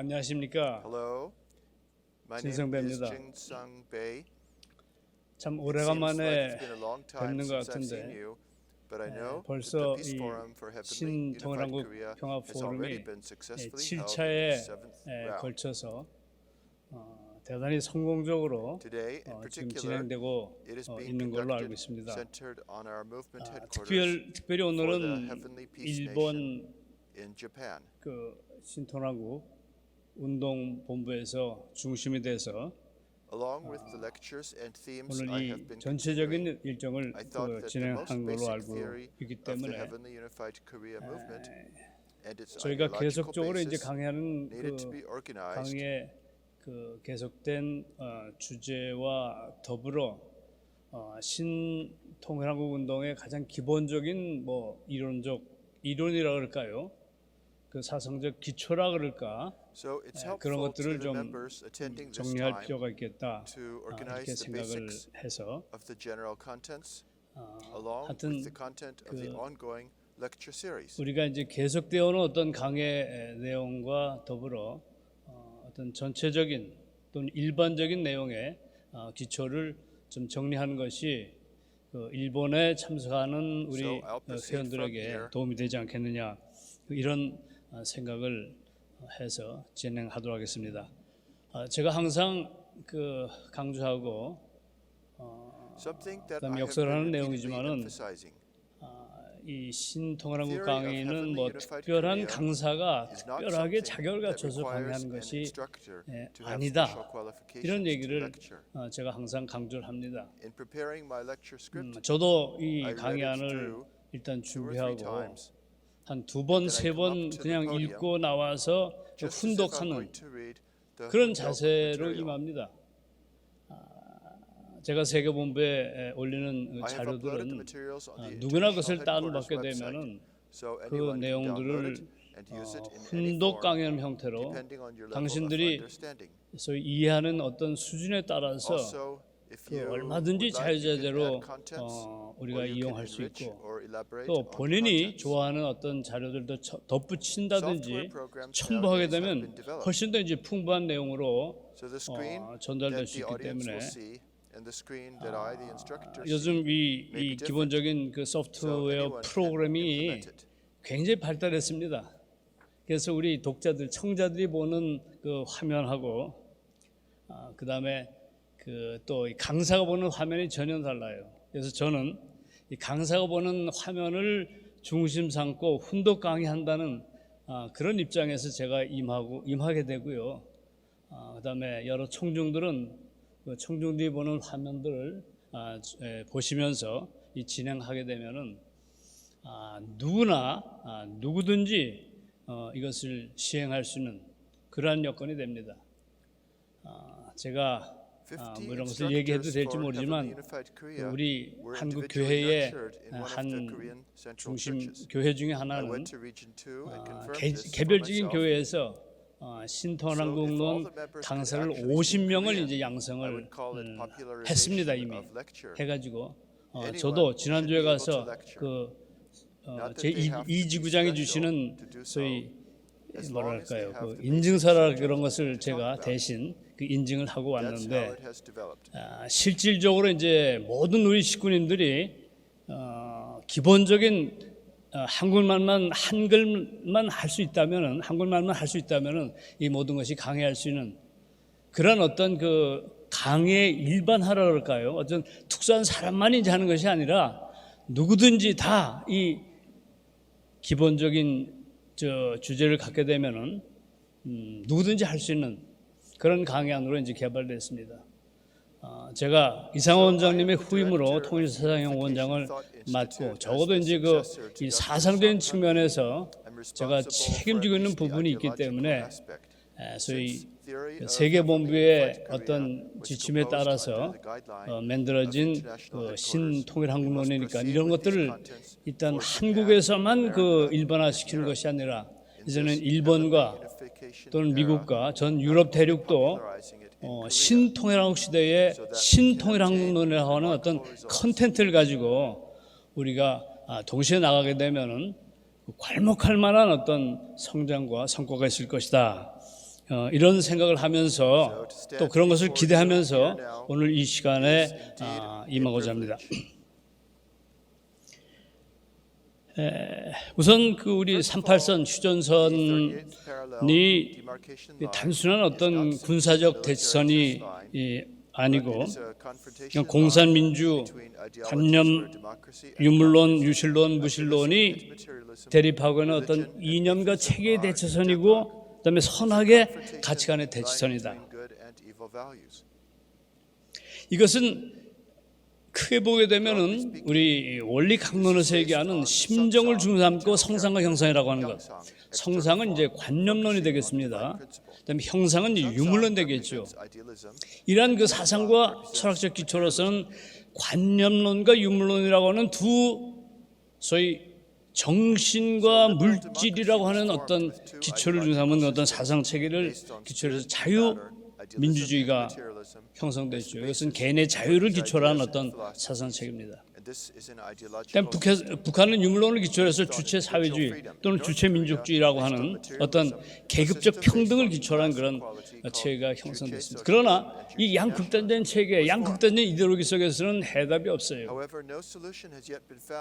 안녕하십니까. Hello, my name is 진성배입니다. Jin-Sung Bae. 참 It seems like 오래간만에 it's been a long time 뵙는 것 since I've seen 같은데 you, but I know that the 벌써 Peace 이 Forum for Heavenly Unified 신통일한국 Korea 평화 has already 포럼이 been successfully held in 7차에 its seventh round. 걸쳐서 대단히 성공적으로 Today, in 지금 particular, 진행되고 it is being 있는 걸로 알고 conducted 있습니다. centered on our movement headquarters 특별히 for the 오늘은 Heavenly Peace 일본 Nation in Japan. 그 신통일한국 운동본부에서 중심이 돼서 Along with the lectures and themes 오늘 I 이 have been considering, 전체적인 일정을 I thought that the 진행한 most 걸로 basic 알고 theory 있기 of the 때문에 Heavenly Unified Korea movement and its 저희가 ideological 계속적으로 이제 basis 강의하는 needed to 그 be organized 강의의 그 계속된 주제와 더불어 신통일한국 운동의 가장 기본적인 뭐 이론이라 그럴까요? 그 사상적 기초라 그럴까? So it's 그런 helpful to 것들을 the 좀 members attending this 정리할 time 필요가 있겠다. to 이렇게 organize the 생각을 basics 해서 of the general contents along 하여튼 with the content of the ongoing lecture series. 우리가 이제 계속되어 오는 어떤 강의 내용과 더불어 어떤 전체적인 또는 일반적인 내용의 기초를 좀 정리하는 것이 그 일본에 참석하는 우리 So I'll proceed 회원들에게 from here. 도움이 되지 않겠느냐 이런 생각을 해서 진행하도록 하겠습니다. 제가 항상 그 강조하고 Something that 그다음 I have 역설을 하는 been repeatedly 내용이지만은 emphasizing. 이 신통일한국 Theory of 강의는 Heavenly 뭐 Unified 특별한 Korea 강사가 is not 특별하게 something 자격을 that 갖춰서 requires 강의하는 an 것이 instructor to have 아니다. special qualifications 이런 to 얘기를 lecture. 제가 항상 강조를 합니다. In preparing my lecture script, 저도 이 I read it 강의안을 through 일단 2 or 3 준비하고 times, 한 2번, then I 3번 come up to the 그냥 podium 읽고 나와서 just as if I'm 훈독하는 going to read the 그런 Hundok 자세로 material. 임합니다. 제가 세계본부에 올리는 I have uploaded the 자료들은 materials on the 누구나 International 그것을 다운받게 Headquarters website, 되면은 so 그 anyone can download 내용들을 it and use it in any 훈독 form, 강연 형태로 depending on your level of 당신들이 understanding. 소위 이해하는 어떤 수준에 따라서 Also, if 그 you 얼마든지 would like, you can 자유자재로 add contents, 우리가 or you can 이용할 수 enrich 있고 or elaborate 또 on the 본인이 contents. 좋아하는 어떤 자료들도 Software 덧붙인다든지 programs 첨부하게 nowadays have 되면 been developed. 훨씬 더 이제 풍부한 내용으로 So the screen 전달될 that 수 the 있기 audience 때문에 will see and the screen that I, the instructor, see 요즘 may 이 be different. 기본적인 그 So 소프트웨어 anyone can 프로그램이 implement it. 굉장히 발달했습니다. 그래서 우리 독자들, 청자들이 보는 그 화면하고 그 다음에 그 또 강사가 보는 화면이 전혀 달라요. 그래서 저는 이 강사가 보는 화면을 중심 삼고 훈독 강의한다는 그런 입장에서 제가 임하게 되고요. 그 다음에 여러 청중들은 그 청중들이 보는 화면들을 보시면서 이 진행하게 되면은 누구나 누구든지 이것을 시행할 수 있는 그러한 여건이 됩니다. 제가 뭐 이런 것을 얘기해도 될지 모르지만 우리 한국 교회의 한 중심 교회 중에 하나는 개별적인 교회에서 신통일한국론 강사를 50명을 이제 양성을 했습니다. 이미 해가지고 저도 지난주에 가서 그 제 이지구장이 주시는 소위 뭐랄까요 그 인증서라 그런 것을 제가 대신 그 인증을 하고 왔는데 실질적으로 이제 모든 우리 식구님들이 기본적인 한글만 할 수 있다면은 한글말만 할 수 있다면은 이 모든 것이 강의할 수 있는 그런 어떤 그 강의의 일반화라 그럴까요? 어떤 특수한 사람만이 이제 하는 것이 아니라 누구든지 다 이 기본적인 주제를 갖게 되면은 누구든지 할 수 있는 그런 강의안으로 이제 개발됐습니다. 제가 이상호 원장님의 후임으로 통일사상형 원장을 맡고 적어도 이제 그 이 사상적인 측면에서 제가 책임지고 있는 부분이 있기 때문에 소위 세계본부의 어떤 지침에 따라서 만들어진 그 신통일한국론이니까 이런 것들을 일단 한국에서만 그 일반화시키는 것이 아니라 이제는 일본과 또는 미국과 전 유럽 대륙도 신통일한국 시대의 신통일한국론이라고 하는 어떤 컨텐츠를 가지고 우리가 동시에 나가게 되면은 괄목할 만한 어떤 성장과 성과가 있을 것이다. 이런 생각을 하면서 또 그런 것을 기대하면서 오늘 이 시간에 임하고자 합니다. 우선 그 우리 38선 휴전선이 단순한 어떤 군사적 대치선이 아니고 그냥 공산민주, 관념, 유물론, 유실론, 무실론이 대립하고 있는 어떤 이념과 체계의 대치선이고 그다음에 선악의 가치관의 대치선이다. 이것은 크게 보게 되면은 우리 원리 강론에서 얘기하는 심정을 중삼고 성상과 형상이라고 하는 것. 성상은 이제 관념론이 되겠습니다. 그다음에 형상은 이제 유물론 되겠죠. 이러한 그 사상과 철학적 기초로서는 관념론과 유물론이라고 하는 두 소위 정신과 물질이라고 하는 어떤 기초를 중삼은 어떤 사상 체계를 기초로 해서 자유민주주의가 형성됐죠. 이것은 개인의 자유를 기초로 한 어떤 사상 체계입니다. 북한은 유물론을 기초로 해서 주체 사회주의 또는 주체 민족주의라고 하는 어떤 계급적 평등을 기초로 한 그런 체계가 형성됐습니다. 그러나 이 양극단적인 체계, 양극단적인 이데올로기 속에서는 해답이 없어요.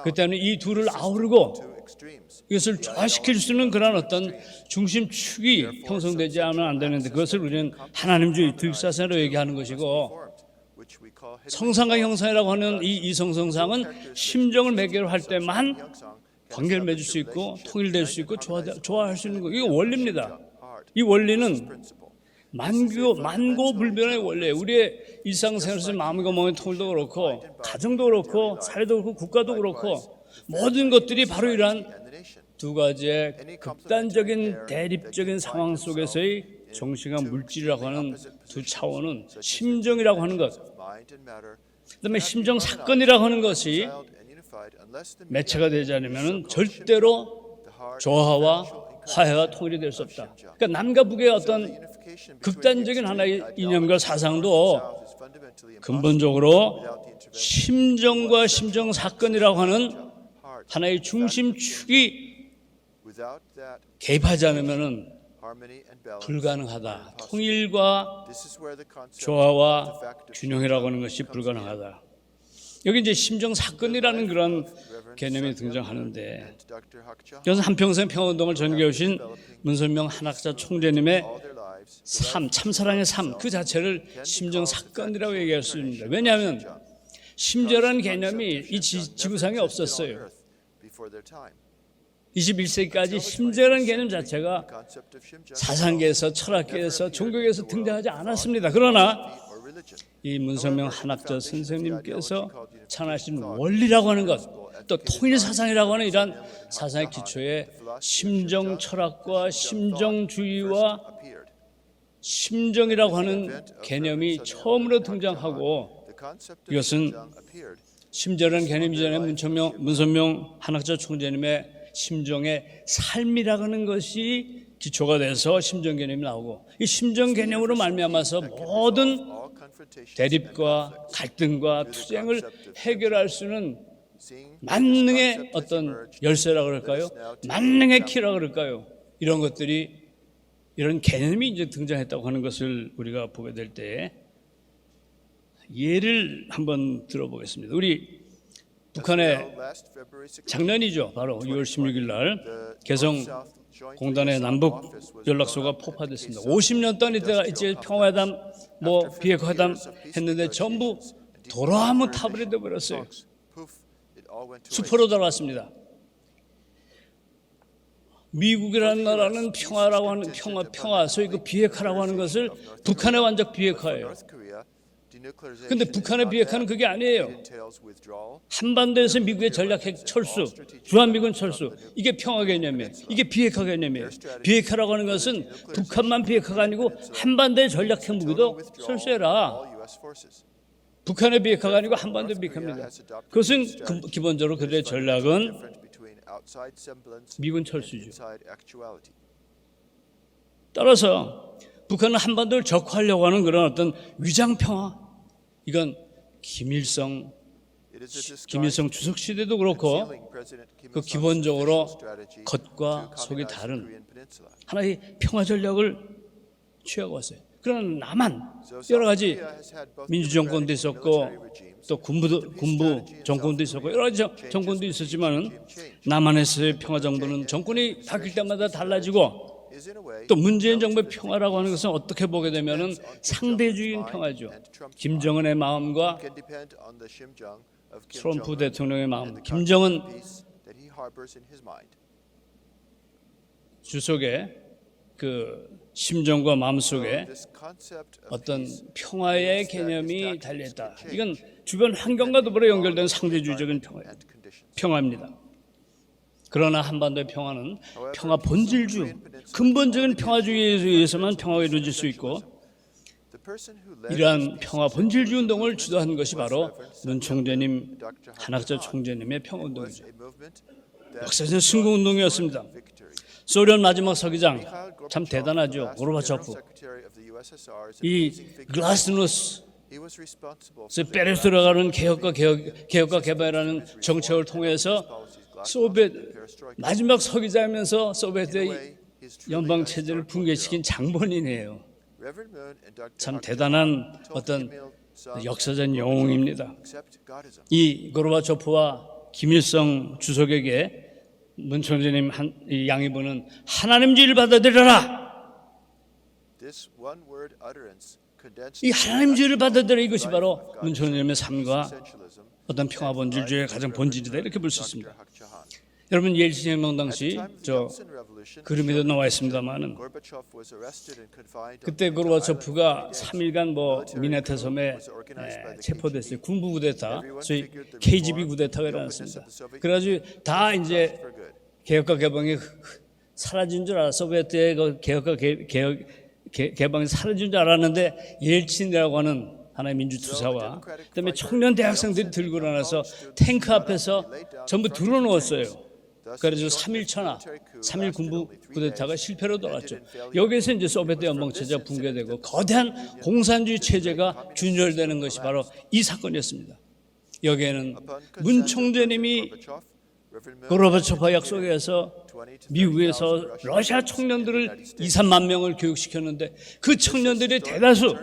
그 때문에 이 둘을 아우르고 이것을 조화시킬 수 있는 그런 어떤 중심축이 형성되지 않으면 안 되는데 그것을 우리는 하나님주의 득사선으로 얘기하는 것이고 성상과 형상이라고 하는 이 이성성상은 심정을 매개로 할 때만 관계를 맺을 수 있고 통일될 수 있고 좋아할 수 있는 거. 이거 원리입니다. 이 원리는 만고불변의 원리예요. 우리의 일상생활에서 마음과 몸의 통일도 그렇고 가정도 그렇고 사회도 그렇고 국가도 그렇고 모든 것들이 바로 이러한 두 가지의 극단적인 대립적인 상황 속에서의 정신과 물질이라고 하는 두 차원은 심정이라고 하는 것, 그다음에 심정 사건이라고 하는 것이 매체가 되지 않으면 절대로 조화와 화해와 통일이 될 수 없다. 그러니까 남과 북의 어떤 극단적인 하나의 이념과 사상도 근본적으로 심정과 심정 사건이라고 하는 하나의 중심축이 개입하지 않으면 불가능하다. 통일과 조화와 균형이라고 하는 것이 불가능하다. 여기 이제 심정 사건이라는 그런 개념이 등장하는데 그래서 한평생 평화운동을 전개해 오신 문선명 한학자 총재님의 삶, 참사랑의 삶 그 자체를 심정 사건이라고 얘기할 수 있습니다. 왜냐하면 심정이라는 개념이 이 지구상에 없었어요. 21세기까지 심정이라는 개념 자체가 사상계에서 철학계에서 종교계에서 등장하지 않았습니다. 그러나 이 문선명 한학자 선생님께서 창안하신 원리라고 하는 것, 또 통일사상이라고 하는 이러한 사상의 기초에 심정 철학과 심정주의와 심정이라고 하는 개념이 처음으로 등장하고 이것은 심정이라는 개념 이전에 문선명 한학자 총재님의 심정의 삶이라고 하는 것이 기초가 돼서 심정 개념이 나오고 이 심정 개념으로 말미암아서 모든 대립과 갈등과 투쟁을 해결할 수 있는 만능의 어떤 열쇠라고 그럴까요? 만능의 키라고 그럴까요? 이런 것들이 이런 개념이 이제 등장했다고 하는 것을 우리가 보게 될 때 예를 한번 들어보겠습니다. 우리 북한의 작년이죠. 바로 6월 16일 날 개성 공단의 남북 연락소가 폭파됐습니다. 50년 동안 이때가 이제 평화회담, 비핵화회담 했는데 전부 돌아오면 타버려 버렸어요. 수포로 돌아왔습니다. 미국이라는 나라는 평화라고 하는 평화, 소위 그 비핵화라고 하는 것을 북한의 완전 비핵화예요. 근데 북한의 비핵화는 그게 아니에요. 한반도에서 미국의 전략핵 철수, 주한미군 철수, 이게 평화 개념이에요. 이게 비핵화 개념이에요. 비핵화라고 하는 것은 북한만 비핵화가 아니고 한반도의 전략핵 무기도 철수해라. 북한의 비핵화가 아니고 한반도 비핵화입니다. 그것은 기본적으로 그들의 전략은 미군 철수죠. 따라서 북한은 한반도를 적화하려고 하는 그런 어떤 위장 평화, 이건 김일성 주석 시대도 그렇고 그 기본적으로 겉과 속이 다른 하나의 평화 전략을 취하고 왔어요. 그러나 남한 여러 가지 민주 정권도 있었고 또 군부 정권도 있었고 여러 가지 정권도 있었지만은 남한에서의 평화 정부는 정권이 바뀔 때마다 달라지고 또 문재인 정부의 평화라고 하는 것은 어떻게 보게 되면은 상대주의인 평화죠. 김정은의 마음과 트럼프 대통령의 마음, 김정은 주석의 그 심정과 마음속에 어떤 평화의 개념이 달려있다. 이건 주변 환경과 더불어 연결된 상대주의적인 평화입니다. 그러나 한반도의 평화는 평화 본질주, 근본적인 평화주의에 의해서만 평화가 이루어질 수 있고 이러한 평화 본질주 운동을 주도한 것이 바로 문 총재님, 한학자 총재님의 평화운동이죠. 역사적인 승공운동이었습니다. 소련 마지막 서기장 참 대단하죠. 고르바초프. 이 글라스노스 빼려 들어가는 개혁과 개발이라는 정책을 통해서 소비에트 마지막 서기자이면서 소비에트의 연방 체제를 붕괴시킨 장본인이에요. 참 대단한 어떤 역사적 영웅입니다. 이 고르바초프와 김일성 주석에게 문 총재님 양의보는 하나님주의를 받아들여라. 이 하나님주의를 받아들여 이것이 바로 문 총재님의 삶과 어떤 평화 본질주의의 가장 본질이다 이렇게 볼 수 있습니다. 여러분 옐친 혁명 당시 저 그림에도 나와 있습니다만은 그때 고르바초프가 3일간 뭐 미네타 섬에 체포됐어요. 군부 쿠데타, 소위 KGB 쿠데타가 일어났습니다. 그래가지고 다 이제 개혁과 개방이 사라진 줄 알았어. 소비에트의 그 개혁과 개방이 사라진 줄 알았는데 옐친이라고 하는 하나의 민주투사와 그다음에 청년 대학생들이 들고 일어나서 탱크 앞에서 전부 들어놓았어요. 그래서 3일 천하, 3일 군부 쿠데타가 실패로 돌아왔죠. 여기에서 이제 소비에트 연방 체제가 붕괴되고 거대한 공산주의 체제가 균열되는 것이 바로 이 사건이었습니다. 여기에는 문 총재님이 고르바초프와 약속해서 미국에서 러시아 청년들을 2, 3만 명을 교육시켰는데 그 청년들의 대다수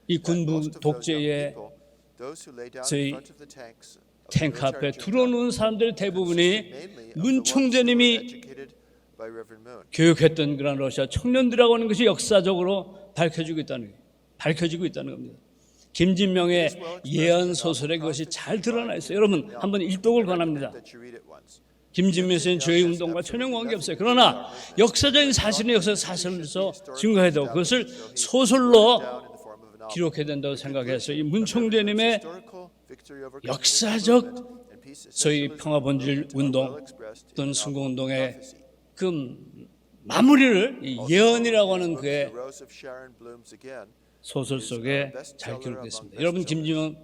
이 군부 독재의 저희 탱크 앞에 들어놓은 사람들 대부분이 문 총재님이 교육했던 그런 러시아 청년들이라고 하는 것이 역사적으로 밝혀지고 있다는 겁니다. 김진명의 예언 소설에 그것이 잘 드러나 있어요. 여러분 한번 일독을 권합니다. 김진명 씨는 저희 운동과 전혀 관계없어요. 그러나 역사적인 사실은 사실로서 증거해야 되고 그것을 소설로 기록해야 된다고 생각해서 이 문 총재님의 역사적 소위 평화본질 운동 또는 승공운동의 그 마무리를 이 예언이라고 하는 그의 소설 속에 잘 기록됐습니다. 여러분 김진명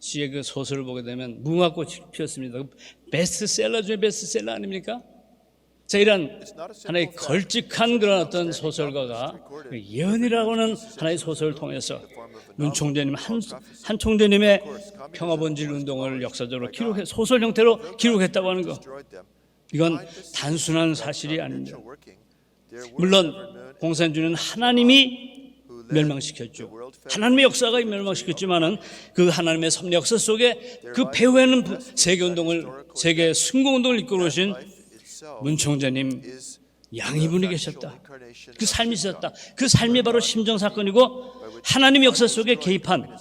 씨의 그 소설을 보게 되면 무궁화꽃이 피었습니다. 베스트셀러 중에 베스트셀러 아닙니까? 자, 이런 하나의 걸찍한 그런 어떤 소설가가 예언이라고 하는 하나의 소설을 통해서 문 총재님 한 총재님의 평화본질 운동을 역사적으로 소설 형태로 기록했다고 하는 거, 이건 단순한 사실이 아닙니다. 물론 공산주의는 하나님이 멸망시켰죠. 하나님의 역사가 멸망시켰지만은 그 하나님의 섭리 역사 속에 그 배후에는 세계 승공운동을 이끌어오신 문 총재님 양이분이 계셨다. 그 삶이 있었다. 그 삶이 바로 심정사건이고 하나님의 역사 속에 개입한,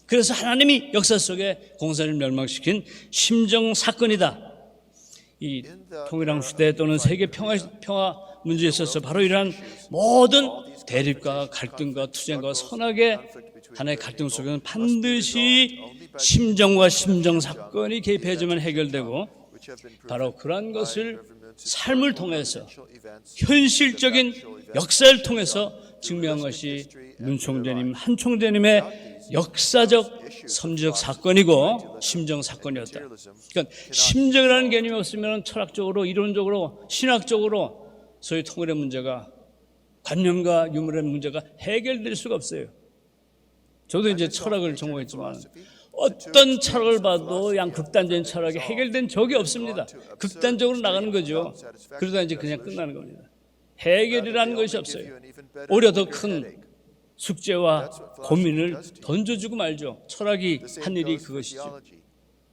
그래서 하나님이 역사 속에 공산을 멸망시킨 심정사건이다. 이 통일한 시대 또는 세계 평화 문제에 있어서 바로 이러한 모든 대립과 갈등과 투쟁과 선악의 하나의 갈등 속에는 반드시 심정과 심정사건이 개입해야지만 해결되고, 바로 그러한 것을 삶을 통해서 현실적인 역사를 통해서 증명한 것이 문 총재님 한 총재님의 역사적 섭리적 사건이고 심정 사건이었다. 그러니까 심정이라는 개념이 없으면 철학적으로 이론적으로 신학적으로 소위 통일의 문제가, 관념과 유물의 문제가 해결될 수가 없어요. 저도 이제 철학을 전공했지만 어떤 철학을 봐도 양극단적인 철학이 해결된 적이 없습니다. 극단적으로 나가는 거죠. 그러다 이제 그냥 끝나는 겁니다. 해결이라는 것이 없어요. better 오히려 더 with your 큰 headache. 숙제와 고민을 던져주고 말죠. 철학이 The same 한 일이 goes for 그것이죠. theology.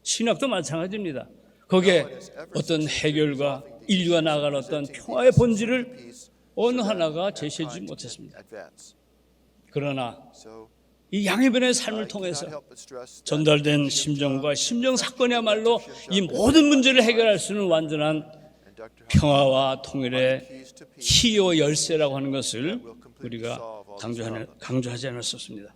신학도 마찬가지입니다. 거기에 어떤 해결과 인류가 나아갈 어떤 평화의 본질을 어느 하나가 제시하지 못했습니다. 그러나 So 이 양해변의 I 삶을 cannot 통해서 help but stress that 전달된 심정과 심정 사건이야말로 이 모든 문제를 해결할 수 있는 완전한 and Dr. 평화와 통일의 keys to peace 키요 열쇠라고 하는 것을 우리가 강조하지 않았었습니다.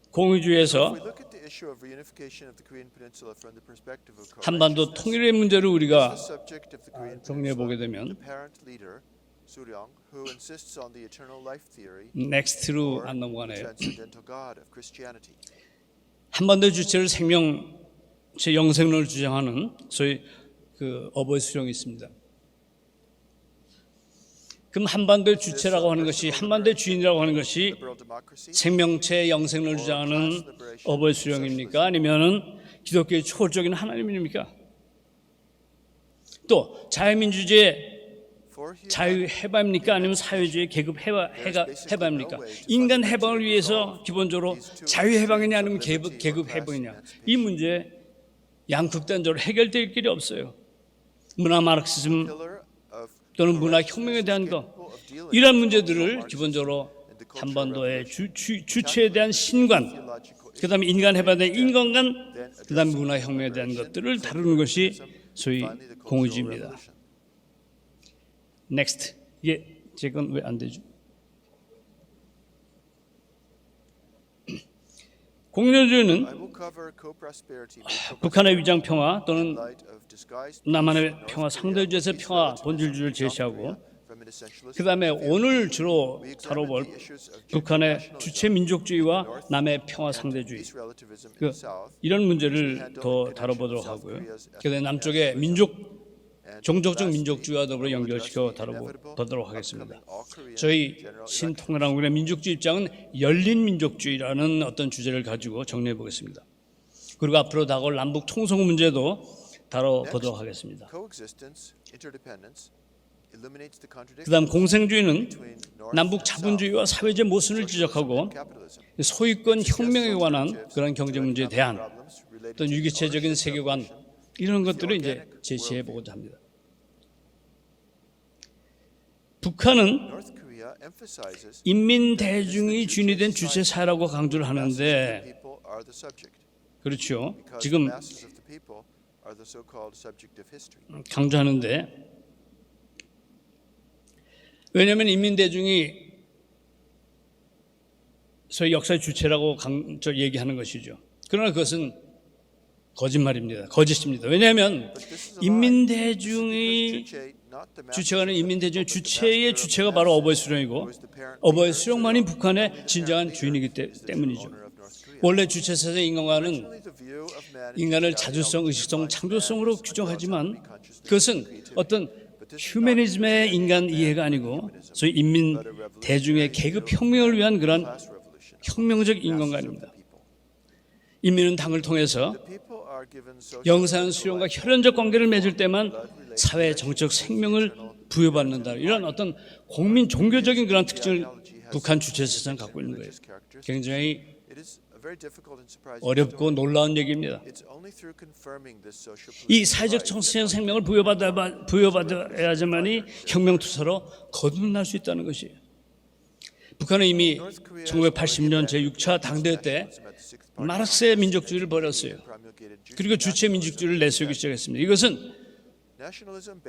If 공의주의에서 we look at the issue of reunification of the Korean Peninsula from the perspective of 한반도 co-righteousness, 통일의 문제를 우리가 the subject of the Korean 정리해 보게 Peninsula, 되면 the parent leader, Suryong, who insists on the eternal life theory, 넥스트로 or 안 the 넘어가네요. transcendental God of Christianity. 한반도의 주체를 생명체 영생론을 주장하는 소위 그 어버이 수령이 있습니다. 그럼 한반도의 주체라고 하는 것이 한반도의 주인이라고 하는 것이 Liberal democracy, 생명체 영생론을 주장하는 어버이 수령입니까? 아니면은 기독교의 초월적인 하나님입니까? 또 자유민주주의 for human 자유 해방입니까? 아니면 사회주의 계급 해방입니까? 인간 해방을 위해서 기본적으로 자유 해방이냐 아니면 계급 해방이냐, 이 문제 양극단적으로 해결될 길이 없어요. 문화 마르크시즘 pillar of 또는 문화 혁명에 대한 것, capable of dealing 이러한 with 문제들을 기본적으로 한반도의 주체에 대한 신관, theological 그 다음에 인간 해방에 대한 인간관, 그 다음에 문화 혁명에 대한 것들을 다루는 것이 소위 finally the cultural 공의주의입니다. revolution. Next. 이게 제 건 왜 안 되죠? 공유주의는 I will cover co-prosperity with 북한의 위장 평화 또는 light of disguised 남한의 peace in 평화 North 상대주의에서 Korea, 평화 peace 본질주의를 relative to 제시하고, South Korea from an essentialist 그 다음에 point of view. 오늘 주로 We examined 다뤄볼 the issues of 북한의 nationalism 주체 민족주의와 남의 평화 상대주의, peace relativism in 그 the South, 이런 문제를 더 다뤄보도록 하고요. 그다음에 남쪽의 민족 종족적 민족주의와 더불어 연결시켜 다뤄보도록 하겠습니다. 저희 신통일한국의 민족주의 입장은 열린 민족주의라는 어떤 주제를 가지고 정리해 보겠습니다. 그리고 앞으로 다가올 남북 통성 문제도 다뤄보도록 하겠습니다. coexistence, interdependence eliminates the contradiction 그다음 공생주의는 between North 남북 and South, 자본주의와 사회주의 모순을 지적하고 capitalism. 소유권 혁명에 관한 그런 경제 문제에 대한 어떤 유기체적인 세계관, 이런 것들을 이제 제시해 보고자 합니다. 북한은 North Korea emphasizes 인민 대중이 주인이 된 주체 사회라고 강조를 masses of the 하는데, people are the subject, 그렇죠. because the 지금 masses of the people are the so-called subject of history. 강조하는데, 왜냐하면 인민 대중이 소위 역사의 주체라고 얘기하는 것이죠. 그러나 그것은 거짓말입니다. 거짓입니다. 왜냐하면 But this is a 인민 lie. 대중이 Juche, not the masses 주체가 아닌 of the 인민 대중의 people, but the 주체의 master of 주체가 the 바로 masses, 어버이 수령이고, who is the parent 어버이 leader, 수령만이 Suryong. 북한의 Only the 진정한 parent 주인이기 leader is the true 때문이죠. owner of North Korea. 원래 주체사상 인간과는 Originally, the view of man is 인간을 that 자주성, ideology 의식성, defines 창조성으로 man as 규정하지만 autonomy, consciousness, 그것은 creativity. 어떤 휴머니즘의 인간 이해가 아니고 소위 인민 대중의 계급 혁명을 위한 그런 Class revolution. 혁명적 인간관입니다. 인민은 당을 통해서 The people are given social 영사한 수령과 혈연적 관계를 맺을 때만 사회 정적 생명을 부여받는다, 이런 어떤 국민 종교적인 그런 특징을 북한 주체사상은 갖고 있는 거예요. 굉장히 It is a very difficult and surprising 어렵고 놀라운 얘기입니다. It's only through confirming this social 이 사회적 정치적 생명을 부여받아야지만이 혁명투사로 거듭날 수 있다는 것이에요. 북한은 이미 1980년 제6차 당대회 때 마르크스의 민족주의를 버렸어요. 그리고 주체 민족주의를 내세우기 시작했습니다. 이것은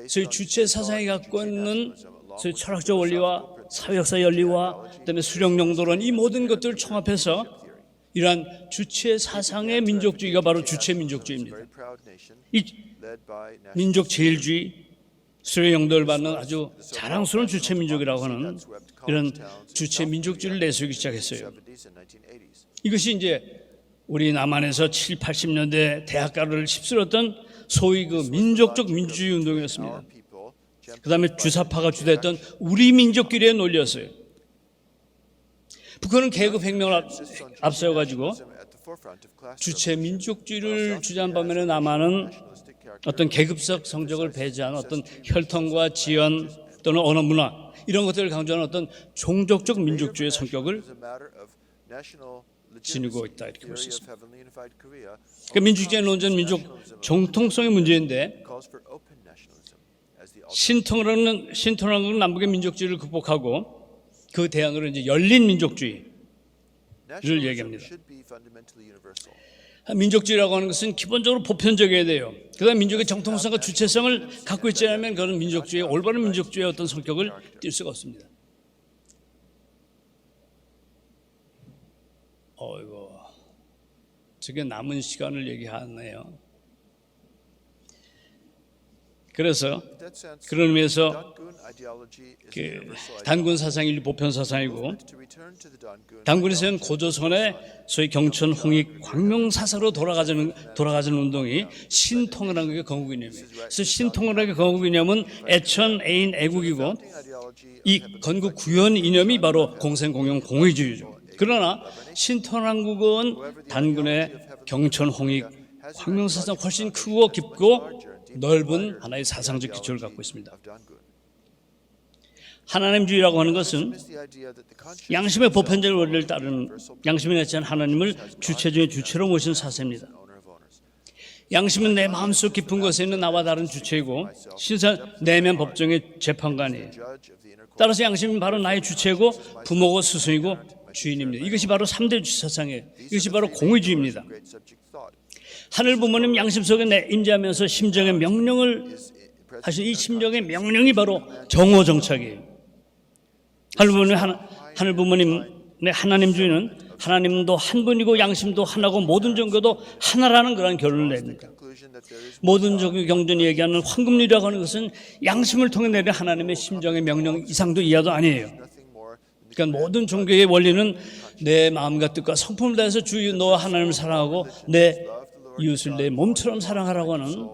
소위 주체 사상이 갖고 있는 소위 철학적 원리와 사회역사 연리와 그다음에 수령 용도론, 이 모든 것들을 총합해서 이러한 주체 사상의 민족주의가 바로 주체 민족주의입니다. 이 민족 제일주의, 수령 용도를 받는 아주 자랑스러운 주체 민족이라고 하는 이런 주체 민족주의를 내세우기 시작했어요. 이것이 이제 우리 남한에서 7, 80년대 대학가를 휩쓸었던 소위 그 민족적 민주주의 운동이었습니다. 그 다음에 주사파가 주도했던 우리 민족끼리의 논리였어요. 북한은 계급 혁명을 앞세워가지고 주체 민족주의를 주장한 반면에 남한은 어떤 계급적 성적을 배제한 어떤 혈통과 지연 또는 언어 문화, 이런 것들을 강조하는 어떤 종족적 민족주의 성격을 지니고 있다 이렇게 볼 수 있습니다. 그러니까 민주주의 논전 민족 정통성의 문제인데 신통하는 남북의 민족주의를 극복하고 그 대안으로 이제 열린 민족주의를 얘기합니다. 민족주의라고 하는 것은 기본적으로 보편적이어야 돼요. 그다음 민족의 정통성과 주체성을 갖고 있지 않으면 그런 민족주의, 올바른 민족주의의 어떤 성격을 띌 수가 없습니다. 이거 저게 남은 시간을 얘기하네요. 그래서 그런 의미에서 단군 사상이 인류 보편 사상이고 단군에서는 고조선의 소위 경천, 홍익, 광명 사사로 돌아가는 운동이 신통일학의 건국 이념이에요. 그래서 신통일학의 건국 이념은 애천, 애인, 애국이고 이 건국 구현 이념이 바로 공생, 공영, 공의주의죠. 그러나 신통일학은 단군의 경천, 홍익, 광명 사상 훨씬 크고 깊고 넓은 하나의 사상적 기초를 갖고 있습니다. 하나님주의라고 하는 것은 양심의 보편적 원리를 따르는 양심이 맺지 않은 하나님을 주체 중에 주체로 모신 사세입니다. 양심은 내 마음속 깊은 곳에 있는 나와 다른 주체이고 신사 내면 법정의 재판관이에요. 따라서 양심은 바로 나의 주체고 부모고 스승이고 주인입니다. 이것이 바로 3대 주사상이에요. 이것이 바로 공의주의입니다. 하늘 부모님 양심 속에 임재하면서 심정의 명령을 하신 이 심정의 명령이 바로 정오정착이에요. 하늘 부모님의 하나님주의는 하나님도 한 분이고 양심도 하나고 모든 종교도 하나라는 그런 결론을 냅니다. 모든 종교 경전이 얘기하는 황금률이라고 하는 것은 양심을 통해 내린 하나님의 심정의 명령 이상도 이하도 아니에요. 그러니까 모든 종교의 원리는 내 마음과 뜻과 성품을 다해서 주 너와 하나님을 사랑하고 내 이웃을 내 몸처럼 사랑하라고 하는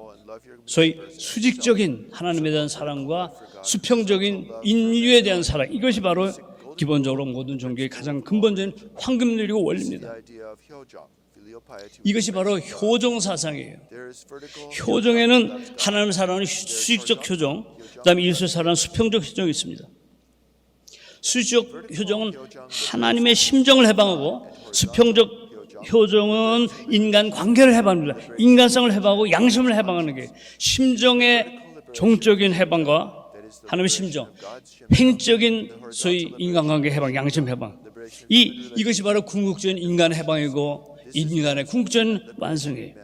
소위 수직적인 하나님에 대한 사랑과 수평적인 인류에 대한 사랑, 이것이 바로 기본적으로 모든 종교의 가장 근본적인 황금률이고 원리입니다. 이것이 바로 효종 사상이에요. 효종에는 하나님을 사랑하는 수직적 효종, 그다음에 이웃을 사랑하는 수평적 효종이 있습니다. 수직적 효종은 하나님의 심정을 해방하고 수평적 효종은 인간 관계를 해방합니다. 인간성을 해방하고 양심을 해방하는 게 심정의 종적인 해방과 하나님의 심정, 행적인 소위 인간관계 해방, 양심 해방. 이것이 바로 궁극적인 인간 해방이고 인간의 궁극적인 완성이에요.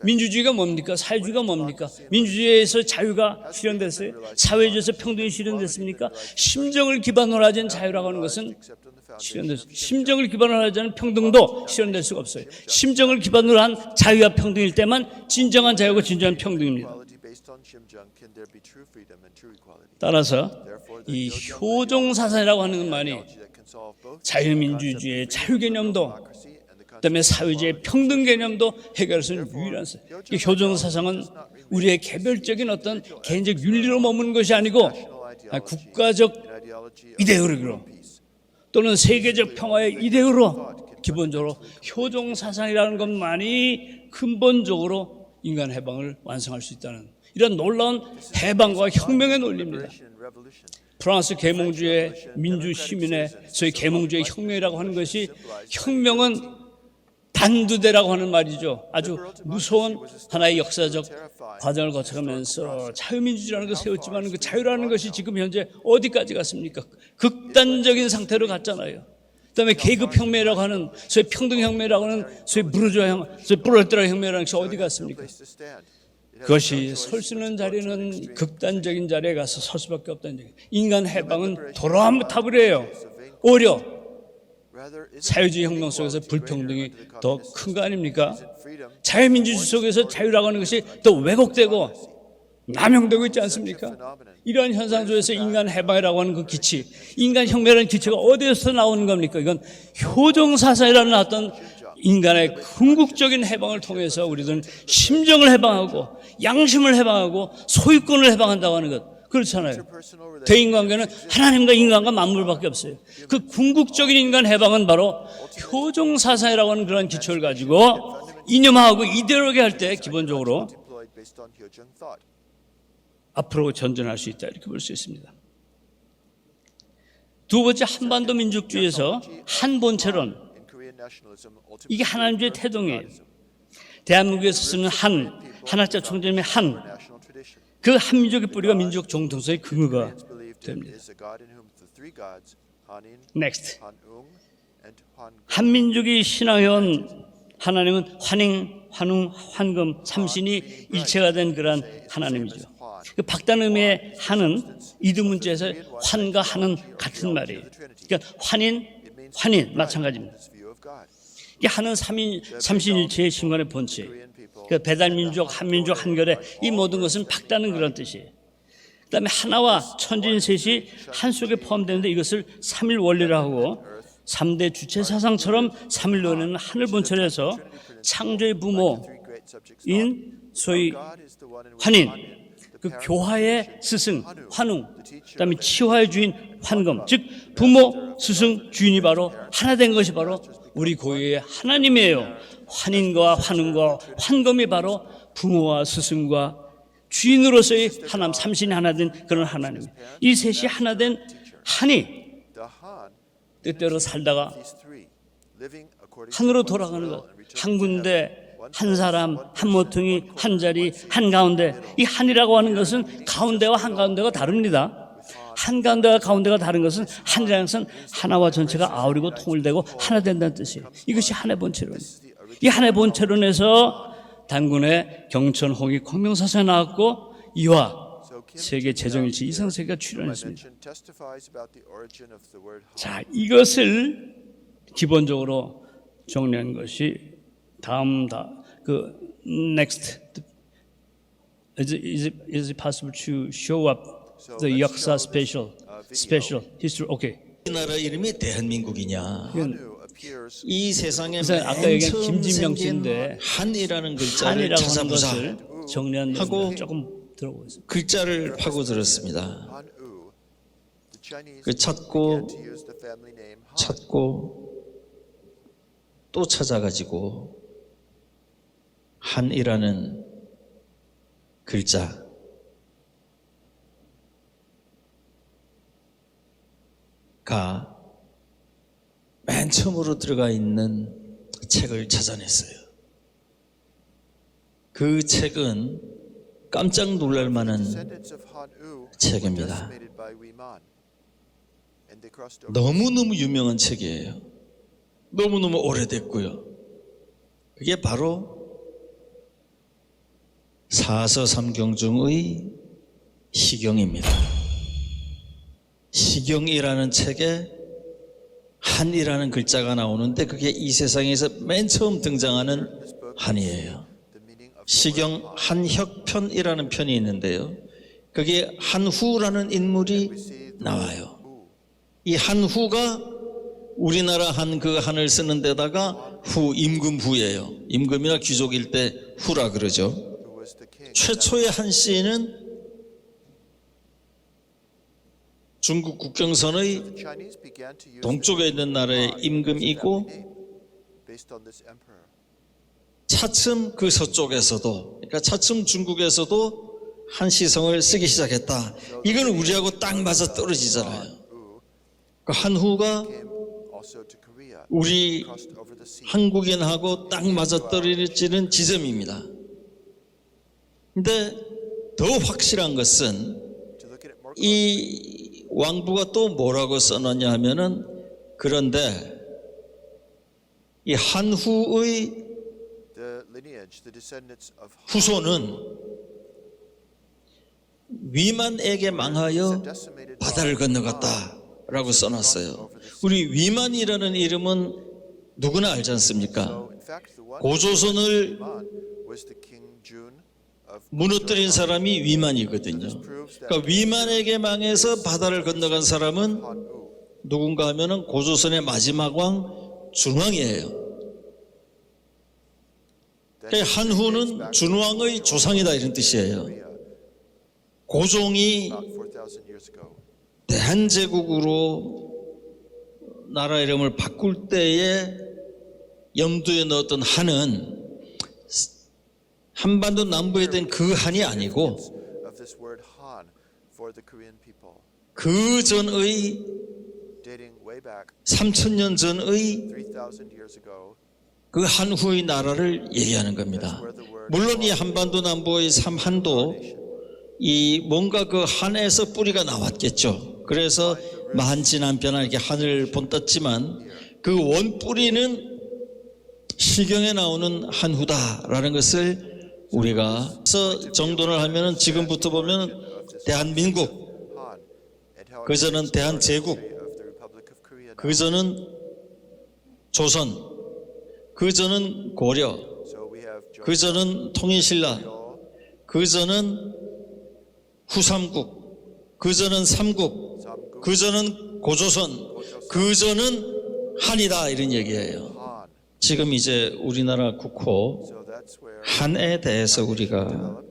민주주의가 뭡니까? 사회주의가 뭡니까? 민주주의에서 자유가 실현됐어요? 사회주의에서 평등이 실현됐습니까? 심정을 기반으로 하진 자유라고 하는 것은 실현됐습니다. 심정을 기반으로 하지 않은 평등도 실현될 수가 없어요. 심정을 기반으로 한 자유와 평등일 때만 진정한 자유고 진정한 평등입니다. 따라서 이 효종사상이라고 하는 것만이 자유민주주의의 자유 개념도 그다음에 사회주의의 평등 개념도 해결할 수 있는 유일한 이 효종사상은 우리의 개별적인 어떤 개인적 윤리로 머무는 것이 아니고 국가적 이데올로기로 또는 세계적 평화의 이데올로기로 기본적으로 효종사상이라는 것만이 근본적으로 인간 해방을 완성할 수 있다는 이런 놀라운 해방과 혁명의 논리입니다. 프랑스 계몽주의 민주 시민의 소위 계몽주의 혁명이라고 하는 것이 혁명은 단두대라고 하는 말이죠. 아주 무서운 하나의 역사적 과정을 거쳐가면서 자유민주주의라는 것을 세웠지만 그 자유라는 것이 지금 현재 어디까지 갔습니까? 극단적인 상태로 갔잖아요. 그다음에 계급혁명이라고 하는 소위 평등혁명이라고 하는 소위 프롤레타리아 혁명이라는 것이 어디 갔습니까? 그것이 설 수 있는 자리는 극단적인 자리에 가서 설 수밖에 없다는 얘기예요. 인간 해방은 돌아오면 타버려요. 오히려 사회주의 혁명 속에서 불평등이 더 큰 거 아닙니까? 자유민주주의 속에서 자유라고 하는 것이 더 왜곡되고 남용되고 있지 않습니까? 이러한 현상 속에서 인간 해방이라고 하는 그 기치, 인간 혁명이라는 기치가 어디에서 나오는 겁니까? 이건 효종사상이라는 어떤 인간의 궁극적인 해방을 통해서 우리들은 심정을 해방하고 양심을 해방하고 소유권을 해방한다고 하는 것. 그렇잖아요. 대인관계는 하나님과 인간과 만물밖에 없어요. 그 궁극적인 인간 해방은 바로 효종사상이라고 하는 그런 기초를 가지고 이념화하고 이데올로기 할 때 기본적으로 앞으로 전진할 수 있다 이렇게 볼 수 있습니다. 두 번째 한반도 민족주의에서 한 본체론, In Korean nationalism, 이게 ultimately 하나님주의 refers to 태동이에요. Godism. 대한민국에서 쓰는 하나자 총재님의 Our national tradition. 그 한민족의 뿌리가 민족 정통성의 근거가 Koreans believe there 됩니다. is a God in whom the three gods, Hanin, Next. Hanung, and Han. 한민족이 신앙해온 하나님은 환행, 환웅, 환금, 삼신이 일체가 된 그런 하나님이죠. 그 박단음의 한은 이두문자에서 환과 한은 같은 말이에요. 그러니까 환인, 마찬가지입니다. This view of God. 이 한은 삼신일체의 신관의 본체예요. 그 배달민족, 한민족, 한결의 이 모든 것은 박다는 그런 뜻이에요. 그다음에 하나와 천지인 셋이 한 속에 포함되는데 이것을 삼일 원리라고 하고 3대 주체 사상처럼 삼일론에는 하늘 본체에서 창조의 부모인 Three great subjects. 소위 God is the one in which 환인, Hanin, 그 the parent, 교화의 스승 환웅, 그다음에 치화의 주인 환금, 즉 부모, 스승, 주인이 바로 하나 된 것이 바로 우리 고유의 하나님이에요. 환인과 환웅과 환금이 바로 부모와 스승과 주인으로서의 하나님, 삼신이 하나 된 그런 하나님. 이 셋이 하나 된 한이 the Han, 뜻대로 살다가 these three, living according to 하늘로 one's 돌아가는 will 것. and returning 한 to 군데, heaven. 한 사람, 한 모퉁이, 한 자리, 한 가운데. 이 한이라고 하는 것은 가운데와 한가운데가 다릅니다. 한가운데와 가운데가 다른 것은 한이라는 것은 하나와 전체가 아우리고 통일되고 하나 된다는 뜻이에요. 이것이 하나의 본체론. 이 하나의 본체론에서 단군의 경천, 홍익, 광명사사에 나왔고 이와 세계 재정일치 이상세계가 출현했습니다. Mention testifies about the origin of the word Han. 자, 이것을 기본적으로 정리한 것이 그 next is it possible to show up the 역사 special history? Okay. 우리나라 이름이 대한민국이냐? Hanu appears 이 세상에 그래서 아까 맨 얘기한 처음 김진명 생긴 씨인데 한이라는 글자를 한이라고 하는 찾아보자. 것을 정리한 하고 내용을 조금 들어보겠습니다. 글자를 파고들었습니다. Han-u. The Chinese 그 찾고 began to use the family name Han. 찾고 또 찾아가지고 한이라는 글자 가 맨 처음으로 들어가 있는 책을 찾아냈어요. 그 책은 깜짝 놀랄 만한 Descendants of Han-u were 책입니다. decimated by Wiman, and they crossed over. 너무너무 유명한 책이에요. 너무너무 오래됐고요. 그게 바로 사서삼경 중의 시경입니다. 시경이라는 책에 한이라는 글자가 나오는데 그게 이 세상에서 맨 처음 등장하는 한이에요. The meaning of 시경 한혁편이라는 편이 있는데요. 거기에 한후라는 인물이 나와요. 이 한후가 우리나라 한 그 한을 쓰는 데다가 후, 임금후예요. 임금이나 귀족일 때 후라 그러죠. who was the king. 최초의 한 씨는 중국 국경선의 The Chinese began to use 동쪽에 있는 나라의 임금이고 based on this emperor. 차츰 그 서쪽에서도 그러니까 차츰 중국에서도 한시성을 쓰기 시작했다. 이건 우리하고 딱 맞아 떨어지잖아요. Who 그 한후가 came also to Korea, 우리 crossed over the sea. 한국인하고 딱 맞아 떨어지는 지점입니다. 근데 더 확실한 것은 To look at it more 이 왕부가 또 뭐라고 써놨냐 하면은 그런데 이 한후의 the lineage, the descendants of Han 후손은 위만에게 망하여 decimated 바다를 건너갔다라고 써놨어요. 우리 위만이라는 이름은 누구나 알지 않습니까? So in fact, the one 고조선을 Wiman was the king Jun of 무너뜨린 사람이 위만이거든요. 그러니까 위만에게 망해서 바다를 건너간 사람은 Han-u. 누군가 하면은 고조선의 마지막 왕 준왕이에요. 그러니까 한후는 준왕의 조상이다 이런 뜻이에요. 고종이 About 4,000 years ago. 대한제국으로 나라 이름을 바꿀 때에 염두에 넣었던 한은 한반도 남부에 된 그 한이 아니고 Of this word Han for the Korean people. 그 전의 dating way back 3,000년 전의 3,000 years ago. 그 한후의 나라를 얘기하는 겁니다. 물론 이 한반도 남부의 삼한도 이 뭔가 그 한에서 뿌리가 나왔겠죠. 그래서 만진한변한 이렇게 하늘 본떴지만 그 원뿌리는 시경에 나오는 한후다라는 것을 우리가 정돈을 하면은 지금부터 보면 대한민국, 그전은 대한제국, 그전은 조선, 그전은 고려, 그전은 통일신라, 그전은 후삼국, 그전은 삼국, 그전은 고조선, 그전은 한이다 이런 얘기예요. 지금 이제 우리나라 국호 한에 대해서 우리가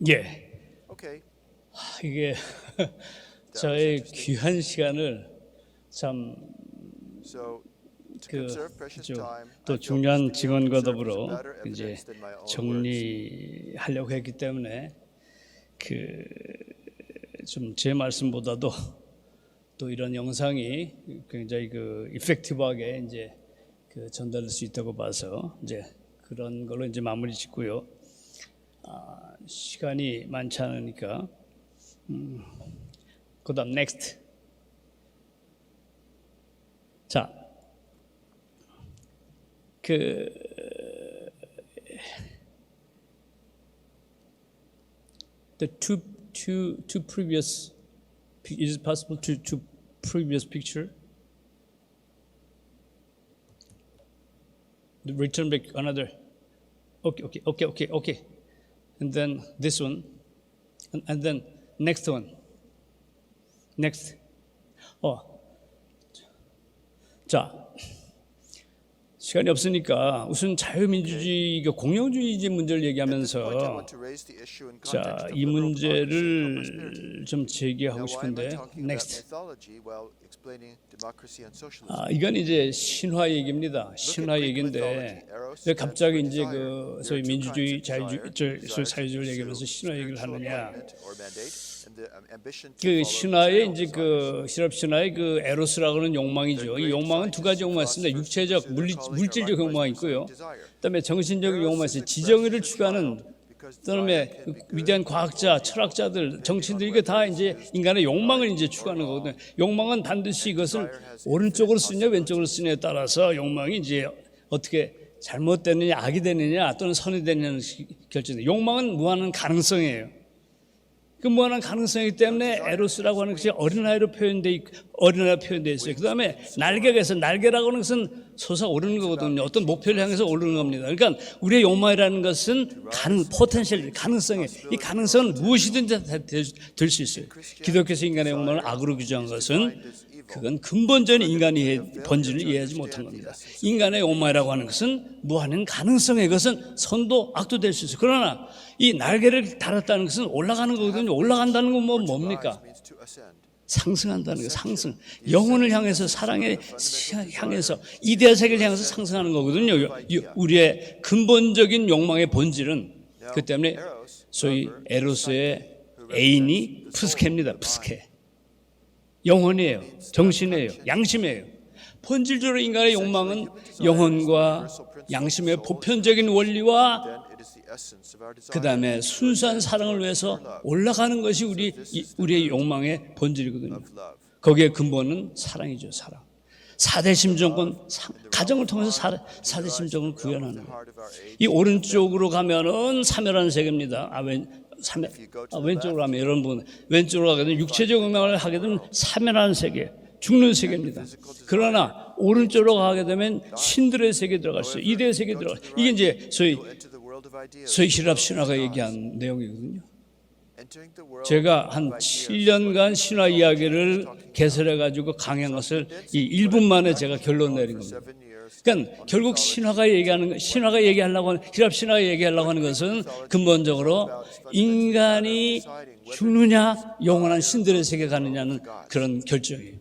예, Okay. 이게 저의 귀한 시간을 참 So to 그 conserve precious time, 또 I felt 중요한 this video 증언과도 served as 더불어 better 이제 evidence than my own words. 정리하려고 했기 때문에 그 좀 제 말씀보다도 또 이런 영상이 굉장히 그 이펙티브하게 이제 그 전달될 수 있다고 봐서 이제 그런 걸로 이제 마무리 짓고요. 시간이 많지 않으니까 그다음 next. 자, the two previous, is it possible to previous picture? Return back another. Okay. And then this one, and then next one. Next. 자, 시간이 없으니까 우선 자유민주주의, 공영주의 문제를 얘기하면서 자, 이 문제를 좀 제기하고 싶은데 next. 이건 이제 신화 얘기입니다. 신화 얘기인데 왜 갑자기 이제 그 소위 민주주의, 자유주의 얘기하면서 신화 얘기를 하느냐? 그 신화의 이제 그 실업 신화의 그 에로스라고 하는 욕망이죠. 이 욕망은 두 가지 욕망이 있습니다. 육체적, 물질적 욕망이 있고요. 그다음에 정신적 욕망이 있어요. 지정의를 추구하는 그다음에 위대한 과학자, 철학자들, 정치인들 이게 다 이제 인간의 욕망을 이제 추구하는 거거든요. 욕망은 반드시 이것을 오른쪽으로 쓰냐 왼쪽으로 쓰냐에 따라서 욕망이 이제 어떻게 잘못되느냐, 악이 되느냐 또는 선이 되느냐는 결정돼요. 욕망은 무한한 가능성이에요. 그 무한한 가능성이기 때문에 에로스라고 하는 것이 어린아이로 표현돼 있어요. 그 다음에 날개가 있어요. 날개라고 하는 것은 솟아오르는 거거든요. 어떤 목표를 향해서 오르는 겁니다. 그러니까 우리의 욕망이라는 것은 포텐셜, 가능성이에요. 이 가능성은 무엇이든지 될 수 있어요. 기독교에서 인간의 욕망을 악으로 규정한 것은 그건 근본적인 인간의 본질을 이해하지 못한 겁니다. 인간의 욕망이라고 하는 것은 무한한 가능성의 것은 선도 악도 될 수 있어요. 그러나 이 날개를 달았다는 것은 올라가는 거거든요. 올라간다는 건 뭡니까? 상승한다는 거예요. 상승. 영혼을 향해서, 사랑에 향해서, 이데아 세계를 향해서 상승하는 거거든요. 우리의 근본적인 욕망의 본질은. 그 때문에 소위 에로스의 애인이 푸스케입니다. 푸스케. 영혼이에요. 정신이에요. 양심이에요. 본질적으로 인간의 욕망은 영혼과 양심의 보편적인 원리와 그 다음에 순수한 사랑을 위해서 올라가는 것이 우리의 욕망의 본질이거든요. 거기에 근본은 사랑이죠. 사랑. 4대 심정권, 가정을 통해서 4대 심정을 구현하는 거예요. 이 오른쪽으로 가면은 사멸하는 세계입니다. 왼쪽으로 가면 여러분 왼쪽으로 가게 되면 육체적 욕망을 하게 되면 사멸하는 세계, 죽는 세계입니다. 그러나 오른쪽으로 가게 되면 신들의 세계에 들어갈 수 있어요. 이데의 세계에 들어갈 수 있어요. 이게 이제 소위 히랍 신화가 얘기한 내용이거든요. 제가 한 7년간 신화 이야기를 개설해가지고 강의한 것을 이 1분 만에 제가 결론 내린 겁니다. 그러니까 결국 신화가 얘기하려고 하는, 히랍 신화가 얘기하려고 하는 것은 근본적으로 인간이 죽느냐 영원한 신들의 세계에 가느냐는 그런 결정이에요.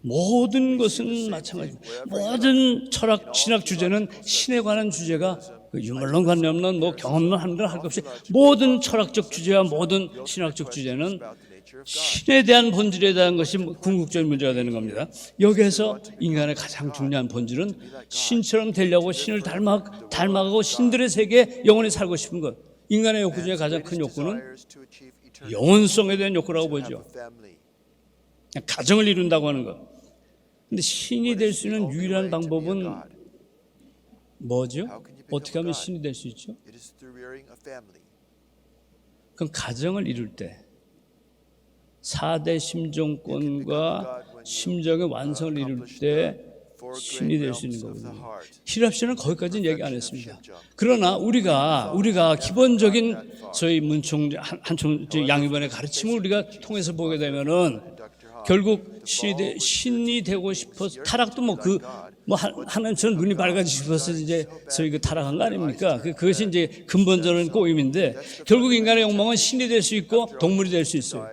모든 것은 마찬가지입니다. 모든 철학, 신학 주제는 신에 관한 주제가 그 유물론관념론, 뭐 경험론 하는 걸 할 것 없이 모든 철학적 주제와 모든 신학적 주제는 신에 대한 본질에 대한 것이 궁극적인 문제가 되는 겁니다. 여기에서 인간의 가장 중요한 본질은 신처럼 되려고 신을 닮아가고 신들의 세계에 영원히 살고 싶은 것. 인간의 욕구 중에 가장 큰 욕구는 영혼성에 대한 욕구라고 보죠. 가정을 이룬다고 하는 것. 근데 신이 될 수 있는 유일한 방법은 뭐죠? 어떻게 하면 신이 될 수 있죠? 그럼 가정을 이룰 때 4대 심정권과 심정의 완성을 이룰 때 신이 될 수 있는 거거든요. 히랍시는 거기까지는 얘기 안 했습니다. 그러나 우리가 기본적인 소위 문총 양위반의 가르침을 우리가 통해서 보게 되면은 결국 신이 되고 싶어서 타락도 하나님처럼 눈이 밝아지고 싶어서 이제 소위 그 타락한 거 아닙니까? 그것이 이제 근본적인 꼬임인데 결국 인간의 욕망은 신이 될 수 있고 동물이 될 수 있어요.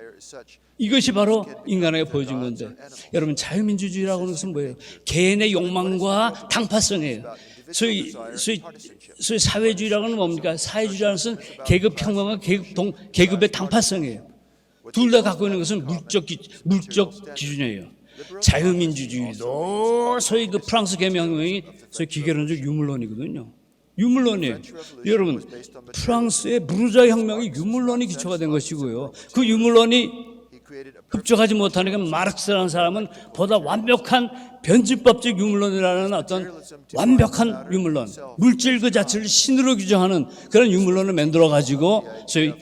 이것이 바로 인간에게 보여준 건데 여러분 자유민주주의라고 하는 것은 뭐예요? 개인의 욕망과 당파성이에요. 소위 사회주의라고 하는 뭡니까? 사회주의라는 것은 계급 평등과 계급의 당파성이에요. 둘 다 갖고 있는 것은 물적 기준이에요. 자유민주주의도 소위 그 프랑스 개명이 소위 기계론적 유물론이거든요. 유물론이에요. 여러분 프랑스의 부르주아 혁명이 유물론이 기초가 된 것이고요. 그 유물론이 흡족하지 못하니까 마르크스라는 사람은 보다 완벽한 변질법적 유물론이라는 어떤 완벽한 유물론, 물질 그 자체를 신으로 규정하는 그런 유물론을 만들어 가지고 소위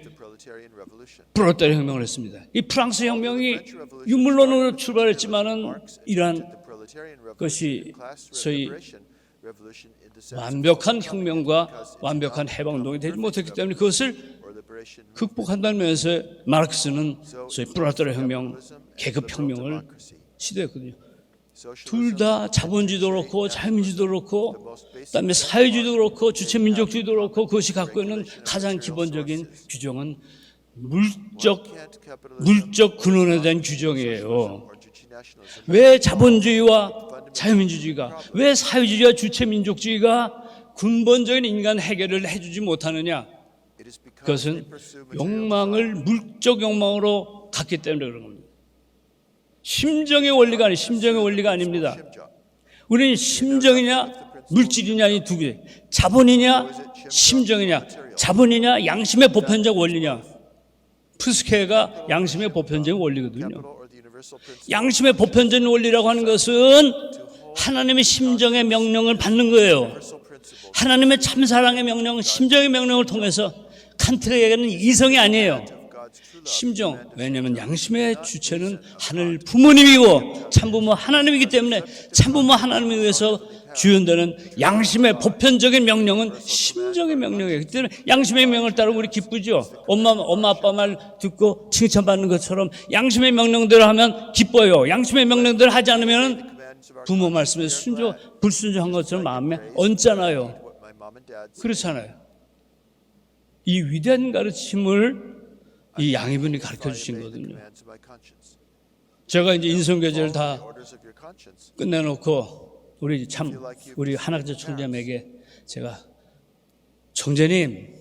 프롤레타리아 혁명을 했습니다. 이 프랑스 혁명이 유물론으로 출발했지만은 이러한 것이 소위 완벽한 혁명과 완벽한 해방운동이 되지 못했기 때문에 그것을 극복한다는 면에서 마르크스는 소위 프롤레타리아 혁명, 계급혁명을 시도했거든요. 둘 다 자본주의도 그렇고 자유민주주의도 그렇고 그다음에 사회주의도 그렇고 주체민족주의도 그렇고 그것이 갖고 있는 가장 기본적인 규정은 물적 근원에 대한 규정이에요. 왜 자본주의와 자유민주주의가, 왜 사회주의와 주체민족주의가 근본적인 인간 해결을 해주지 못하느냐? 그것은 욕망을 물적 욕망으로 갖기 때문에 그런 겁니다. 심정의 원리가 아닙니다. 우리는 심정이냐 물질이냐 이 두 개, 자본이냐 심정이냐, 자본이냐 양심의 보편적 원리냐. 푸스케가 양심의 보편적인 원리거든요. 양심의 보편적인 원리라고 하는 것은 하나님의 심정의 명령을 받는 거예요. 하나님의 참사랑의 명령, 심정의 명령을 통해서 칸트에게는 이성이 아니에요. 심정. 왜냐하면 양심의 주체는 하늘 부모님이고 참부모 하나님이기 때문에 참부모 하나님에 의해서 주연되는 양심의 보편적인 명령은 심정의 명령이에요. 그때는 양심의 명령을 따르면 우리 기쁘죠. 엄마 아빠 말 듣고 칭찬받는 것처럼 양심의 명령대로 하면 기뻐요. 양심의 명령대로 하지 않으면 부모 말씀에 불순종한 것처럼 마음에 얹잖아요. 그렇잖아요. 이 위대한 가르침을 이 양이분이 가르쳐 주신 거거든요. 제가 이제 인성교제를 다 끝내놓고 우리 한학자 총재님에게 제가 총재님,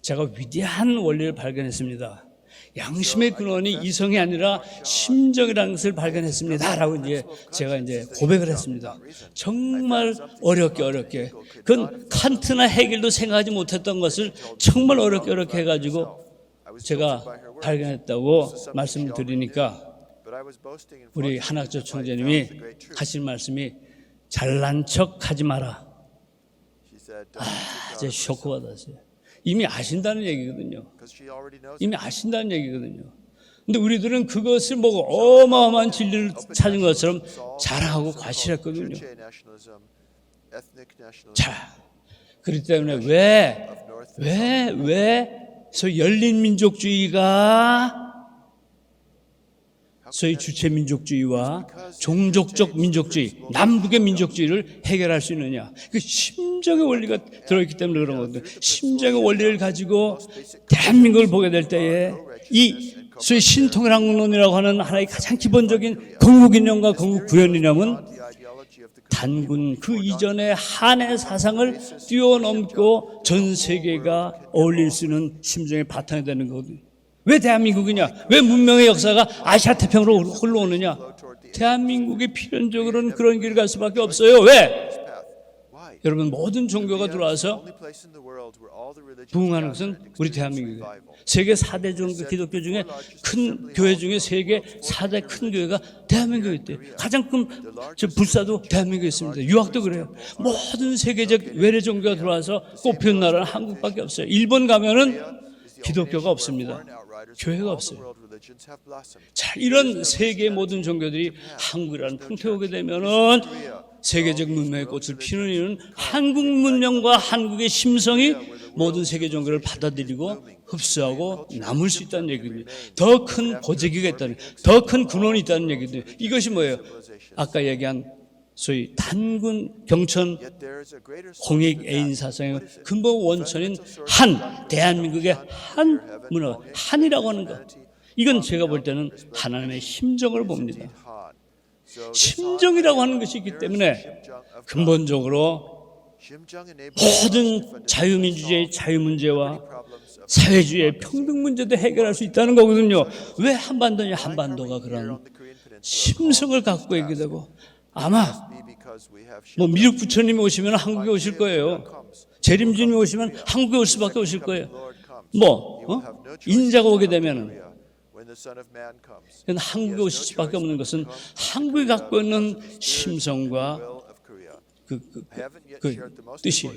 제가 위대한 원리를 발견했습니다. 양심의 근원이 이성이 아니라 심정이라는 것을 발견했습니다. 라고 제가 고백을 했습니다. 정말 어렵게. 그건 칸트나 헤겔도 생각하지 못했던 것을 정말 어렵게 해가지고 제가 발견했다고 말씀을 드리니까 우리 한학자 총재님이 하신 말씀이 잘난 척 하지 마라. 제가 쇼크 받았어요. 이미 아신다는 얘기거든요. 근데 우리들은 그것을 어마어마한 진리를 찾은 것처럼 자랑하고 과실했거든요. 자, 그렇기 때문에 왜 소위 열린민족주의가 소위 주체민족주의와 종족적 민족주의, 남북의 민족주의를 해결할 수 있느냐. 그 심정의 원리가 들어있기 때문에 그런 건데, 심정의 원리를 가지고 대한민국을 보게 될 때에 이 소위 신통일한국론이라고 하는 하나의 가장 기본적인 건국이념과 건국구현이념은 단군 그 이전의 한의 사상을 뛰어넘고 전 세계가 어울릴 수 있는 심정의 바탕이 되는 거거든요. 왜 대한민국이냐? 왜 문명의 역사가 아시아 태평으로 흘러오느냐? 대한민국이 필연적으로는 그런 길을 갈 수밖에 없어요. 왜? 여러분 모든 종교가 들어와서 부흥하는 것은 우리 대한민국이에요. 세계 4대 종교 기독교 중에 큰 교회 중에 세계 4대 큰 교회가 대한민국에 있대요. 가장 큰 불사도 대한민국에 있습니다. 유학도 그래요. 모든 세계적 외래 종교가 들어와서 꽃피운 나라는 한국밖에 없어요. 일본 가면은 기독교가 없습니다. 교회가 없어요. 자, 이런 세계 모든 종교들이 한국이라는 풍토에 오게 되면은 세계적 문명의 꽃을 피우는 이유는 한국 문명과 한국의 심성이 모든 세계 종교를 받아들이고 흡수하고 남을 수 있다는 얘기입니다. 더 큰 보재기가 있다는, 더 큰 근원이 있다는 얘기입니다. 이것이 뭐예요? 아까 얘기한 소위 단군 경천 공익 애인 사상의 근본 원천인 한, 대한민국의 한 문화, 한이라고 하는 것. 이건 제가 볼 때는 하나님의 심정을 봅니다. 심정이라고 하는 것이 있기 때문에 근본적으로 모든 자유민주주의 자유문제와 사회주의의 평등 문제도 해결할 수 있다는 거거든요. 왜 한반도냐? 한반도가 그런 심성을 갖고 있게 되고 아마 뭐 미륵 부처님이 오시면 한국에 오실 거예요. 재림주님이 오시면 한국에 올 수밖에 오실 거예요. 인자가 오게 되면은 한국에 오실 수밖에 없는 것은 한국이 갖고 있는 심성과 그 뜻이에요.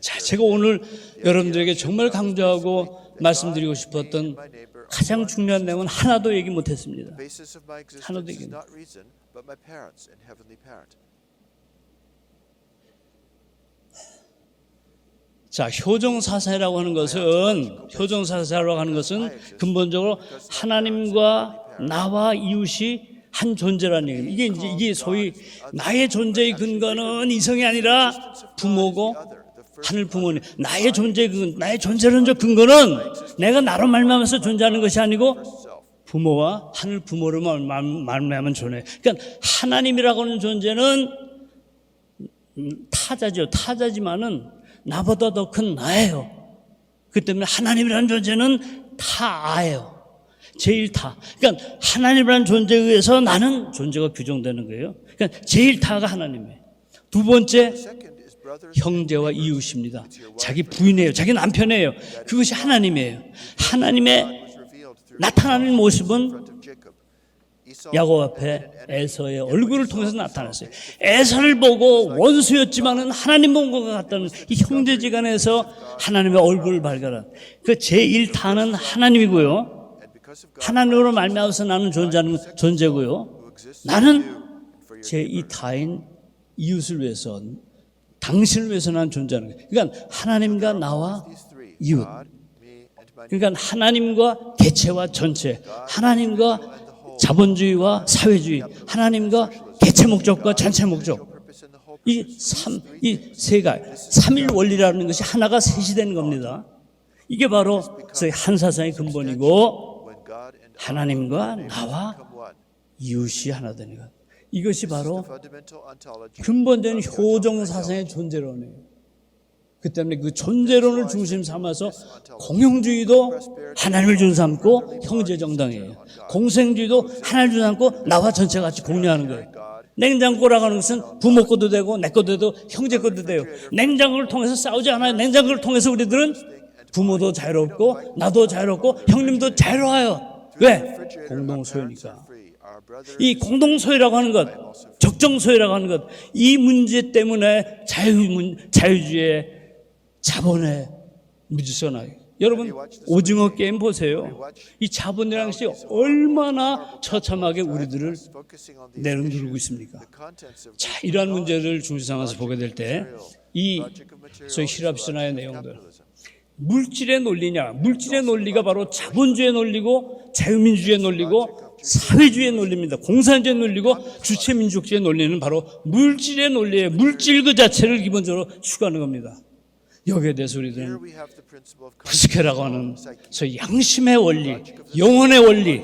자, 제가 오늘 여러분들에게 정말 강조하고 말씀드리고 싶었던 가장 중요한 내용은 하나도 얘기 못했습니다. 하나도 얘기 못. 자, 효정사사라고 하는 것은 근본적으로 하나님과 나와 이웃이 한 존재라는 얘기입니다. 이게 소위 나의 존재의 근거는 이성이 아니라 부모고 하늘 부모님. 나의 존재의 근거는 내가 나로 말미암아서 존재하는 것이 아니고 부모와 하늘 부모로 말미암은 존재. 그러니까 하나님이라고 하는 존재는 타자죠. 타자지만은 나보다 더 큰 나예요. 그 때문에 하나님이라는 존재는 타아예요. 제일 타. 그러니까 하나님이라는 존재에 의해서 나는 존재가 규정되는 거예요. 그러니까 제일 타가 하나님이에요. 두 번째, 형제와 이웃입니다. 자기 부인이에요. 자기 남편이에요. 그것이 하나님이에요. 하나님의 나타나는 모습은 야곱 앞에 에서의 얼굴을 통해서 나타났어요. 에서를 보고 원수였지만은 하나님 본 것과 같다는 이 형제지간에서 하나님의 얼굴을 발견한 그 제1타는 하나님이고요. 하나님으로 말미암아서 나는 존재하는 존재고요. 나는 제2타인 이웃을 위해서, 당신을 위해서 나는 존재하는 거예요. 그러니까 하나님과 나와 이웃. 그러니까 하나님과 개체와 전체, 하나님과 자본주의와 사회주의, 하나님과 개체 목적과 전체 목적. 이 세 가지, 삼일 원리라는 것이 하나가 셋이 되는 겁니다. 이게 바로 한 사상의 근본이고 하나님과 나와 이웃이 하나 되는 것. 이것이 바로 근본적인 효정 사상의 존재론이에요. 그 때문에 그 존재론을 중심 삼아서 공영주의도 하나님을 준 삼고 형제 정당이에요. 공생주의도 하나님을 준 삼고 나와 전체 같이 공유하는 거예요. 냉장고라고 하는 것은 부모 것도 되고 내 것도 되고 형제 것도 돼요. 냉장고를 통해서 싸우지 않아요. 냉장고를 통해서 우리들은 부모도 자유롭고 나도 자유롭고 형님도 자유로워요. 왜? 공동소유니까. 이 공동소유라고 하는 것, 적정소유라고 하는 것, 이 문제 때문에 자유주의의 자본의 무질서나. 여러분 오징어 게임 보세요. 이 자본이라는 것이 얼마나 처참하게 우리들을 내려누르고 있습니까? 자, 이러한 문제를 중심 삼아서 보게 될 때 이 소위 힐합 신화의 내용들, 물질의 논리냐? 물질의 논리가 바로 자본주의의 논리고 자유민주주의의 논리고 사회주의의 논리입니다. 공산주의의 논리고 주체민족주의의 논리는 바로 물질의 논리예요. 물질 그 자체를 기본적으로 추구하는 겁니다. 여기에 대해서 우리들은 프스케라고 하는 소위 양심의 원리, 영혼의 원리,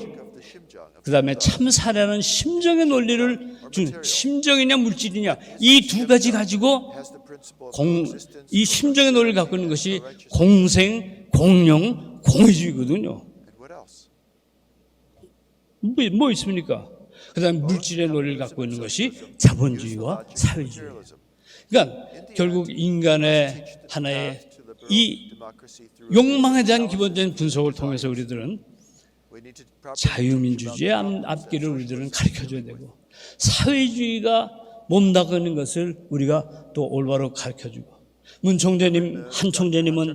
그 다음에 참사라는 심정의 논리를 심정이냐 물질이냐 이 두 가지 가지고 has the principle of 이 coexistence 심정의 논리를 갖고 있는 것이 공생, 공영, 공의주의거든요. and what else? 뭐 있습니까? 그다음에 물질의 논리를 갖고 있는 것이 자본주의와 사회주의. 그러니까 결국 인간의 하나의 이 욕망에 대한 기본적인 분석을 통해서 우리들은 We need to properly 자유민주주의의 앞길을 우리들은 가르쳐줘야 되고 사회주의가 몸담는 것을 우리가 또 올바로 가르쳐주고 문 총재님, 한 총재님은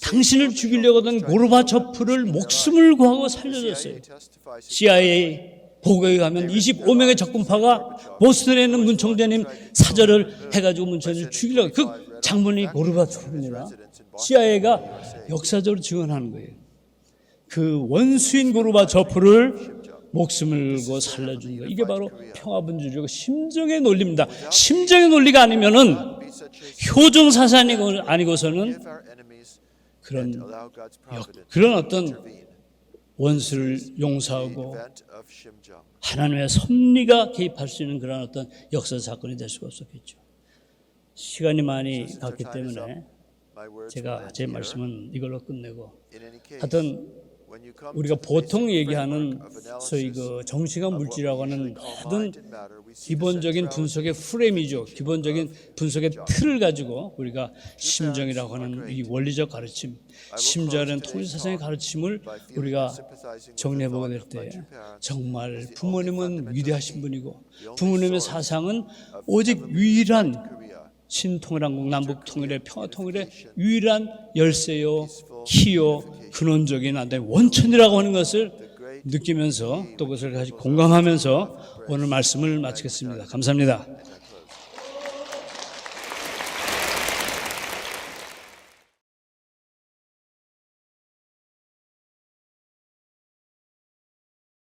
당신을 죽이려고 하던 고르바초프를 목숨을 구하고 살려줬어요. CIA 보고에 가면 25명의 적군파가 보스턴에 있는 문 총재님 사절을 해가지고 문 총재를 죽이려고 그 장본이 고르바초프입니다. CIA가 역사적으로 증언하는 거예요. 그 원수인 고르바초프를 목숨을 걸고 살려준 거 이게 바로 평화민주주의가 심정의 논리입니다. 심정의 논리가 아니면은 효정 사상이 아니고서는 그런 어떤 원수를 용서하고 하나님의 섭리가 개입할 수 있는 그런 어떤 역사 사건이 될 수가 없었겠죠. 시간이 많이 갔기 때문에 제가 제 말씀은 이걸로 끝내고 하여튼 우리가 보통 얘기하는 소위 그 정신과 물질이라고 하는 모든 기본적인 분석의 프레임이죠. 기본적인 분석의 틀을 가지고 우리가 심정이라고 하는 이 원리적 가르침, 심정이라는 통일사상의 가르침을 우리가 정리해보게 될 때 정말 부모님은 위대하신 분이고 부모님의 사상은 오직 유일한 신통일한국 남북통일의 평화통일의 유일한 열쇠요 키요 근원적인 원천이라고 하는 것을 느끼면서 또 그것을 같이 공감하면서 오늘 말씀을 마치겠습니다. 감사합니다.